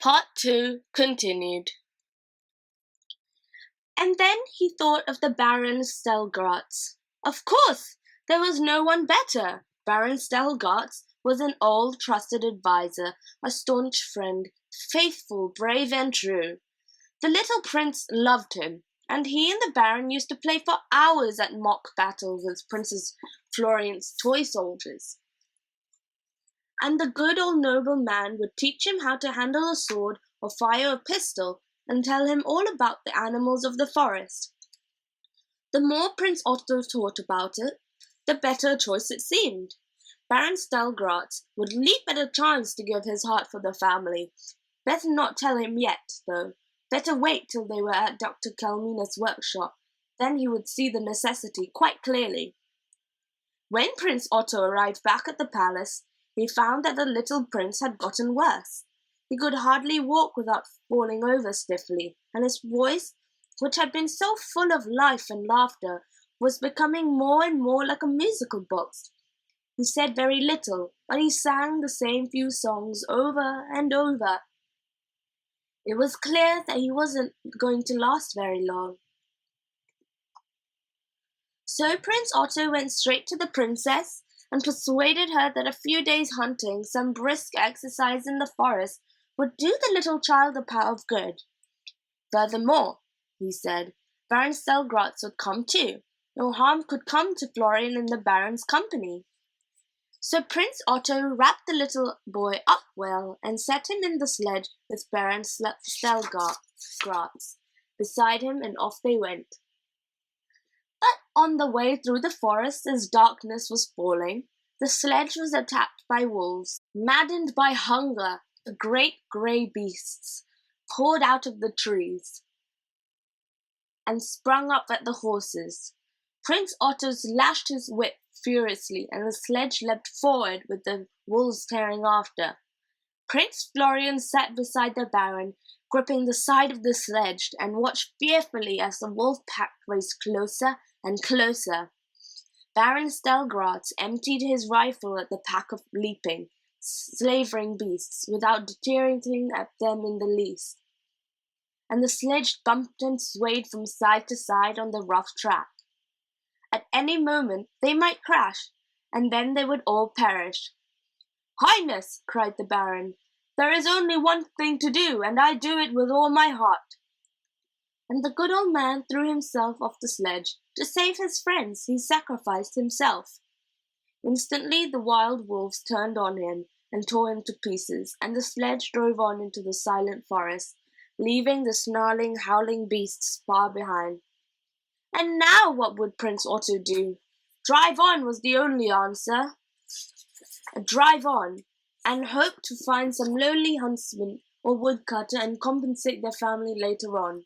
Part 2 continued. And then he thought of the Baron Stelgratz. Of course, there was no one better. Baron Stelgratz was an old, trusted adviser, a staunch friend, faithful, brave, and true. The little prince loved him, and he and the Baron used to play for hours at mock battles as Princess Florian's toy soldiers. And the good old nobleman would teach him how to handle a sword or fire a pistol, and tell him all about the animals of the forest. The more Prince Otto thought about it, the better a choice it seemed. Baron Stelgratz would leap at a chance to give his heart for the family. Better not tell him yet, though. Better wait till they were at Dr Kalmenius' workshop. Then he would see the necessity quite clearly. When Prince Otto arrived back at the palace, he found that the little prince had gotten worse. He could hardly walk without falling over stiffly, and his voice, which had been so full of life and laughter, was becoming more and more like a musical box. He said very little, but he sang the same few songs over and over. It was clear that he wasn't going to last very long. So Prince Otto went straight to the princess and persuaded her that a few days hunting, some brisk exercise in the forest, would do the little child a power of good. Furthermore, he said, Baron Stelgratz would come too. No harm could come to Florian in the Baron's company. So Prince Otto wrapped the little boy up well and set him in the sledge with Baron Stelgratz beside him, and off they went. But on the way through the forest, as darkness was falling, the sledge was attacked by wolves. Maddened by hunger, the great grey beasts poured out of the trees and sprung up at the horses. Prince Otto lashed his whip furiously, and the sledge leapt forward with the wolves tearing after. Prince Florian sat beside the Baron, gripping the side of the sledge, and watched fearfully as the wolf pack raced closer and closer. Baron Stelgratz emptied his rifle at the pack of leaping, slavering beasts without deterring at them in the least, and the sledge bumped and swayed from side to side on the rough track. At any moment they might crash, and then they would all perish. "Highness," cried the Baron, "there is only one thing to do, and I do it with all my heart." And the good old man threw himself off the sledge. To save his friends, he sacrificed himself. Instantly the wild wolves turned on him and tore him to pieces, and the sledge drove on into the silent forest, leaving the snarling, howling beasts far behind. And now what would Prince Otto do? Drive on was the only answer. Drive on, and hope to find some lowly huntsman or woodcutter and compensate their family later on.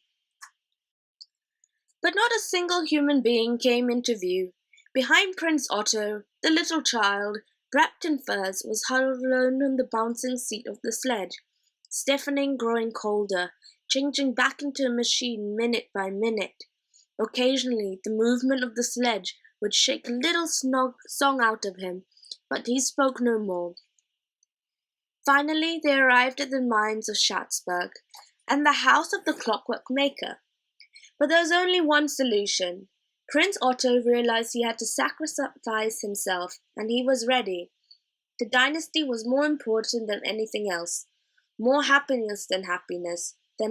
But not a single human being came into view. Behind Prince Otto, the little child, wrapped in furs, was huddled alone on the bouncing seat of the sledge, stiffening, growing colder, changing back into a machine minute by minute. Occasionally, the movement of the sledge would shake a little song out of him, but he spoke no more. Finally, they arrived at the mines of Schatzberg and the house of the clockwork maker. But there was only one solution. Prince Otto realized he had to sacrifice himself, and he was ready. The dynasty was more important than anything else, more happiness, than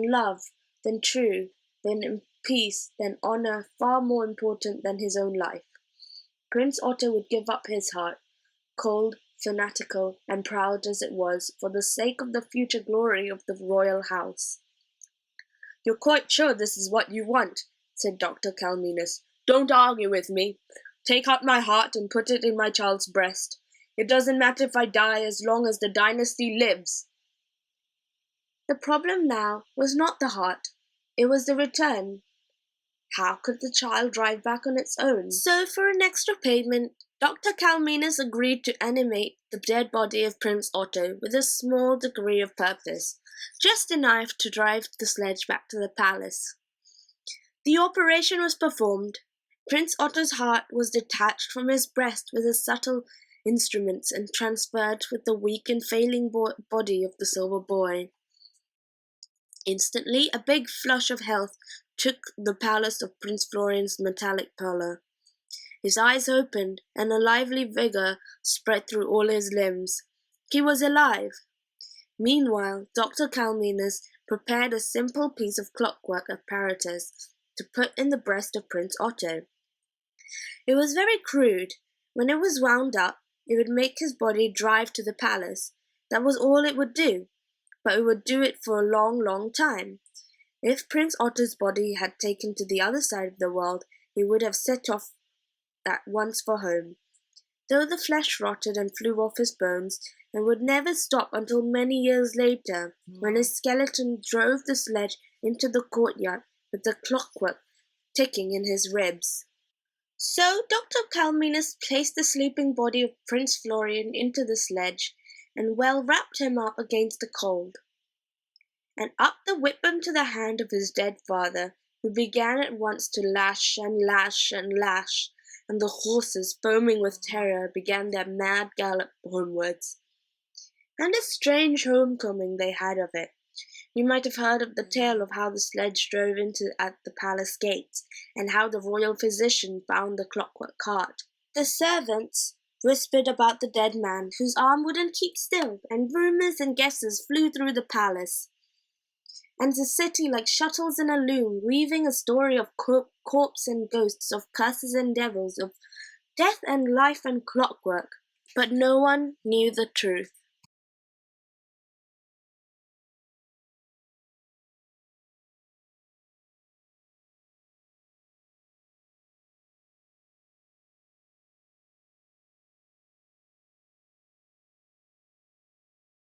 love, than truth, than peace, than honor, far more important than his own life. Prince Otto would give up his heart, cold, fanatical, and proud as it was, for the sake of the future glory of the royal house. "You're quite sure this is what you want?" said Dr Kalmenius. "Don't argue with me. Take out my heart and put it in my child's breast. It doesn't matter if I die as long as the dynasty lives." The problem now was not the heart, it was the return. How could the child drive back on its own? So for an extra payment, Dr Kalmenius agreed to animate the dead body of Prince Otto with a small degree of purpose, just enough to drive the sledge back to the palace. The operation was performed. Prince Otto's heart was detached from his breast with the subtle instruments and transferred with the weak and failing body of the silver boy. Instantly, a big flush of health took the palace of Prince Florian's metallic pallor. His eyes opened, and a lively vigor spread through all his limbs. He was alive. Meanwhile, Dr. Kalmenius prepared a simple piece of clockwork apparatus to put in the breast of Prince Otto. It was very crude. When it was wound up, it would make his body drive to the palace. That was all it would do, but it would do it for a long, long time. If Prince Otto's body had taken to the other side of the world, he would have set off at once for home. Though the flesh rotted and flew off his bones, and would never stop until many years later, when his skeleton drove the sledge into the courtyard with the clockwork ticking in his ribs. So Dr. Kalmenius placed the sleeping body of Prince Florian into the sledge, and well wrapped him up against the cold. And up the whip into the hand of his dead father, who began at once to lash and lash and lash, and the horses, foaming with terror, began their mad gallop homewards. And a strange homecoming they had of it. You might have heard of the tale of how the sledge drove into at the palace gates, and how the royal physician found the clockwork cart. The servants whispered about the dead man, whose arm wouldn't keep still, and rumours and guesses flew through the palace, and the city like shuttles in a loom, weaving a story of corpse and ghosts, of curses and devils, of death and life and clockwork. But no one knew the truth.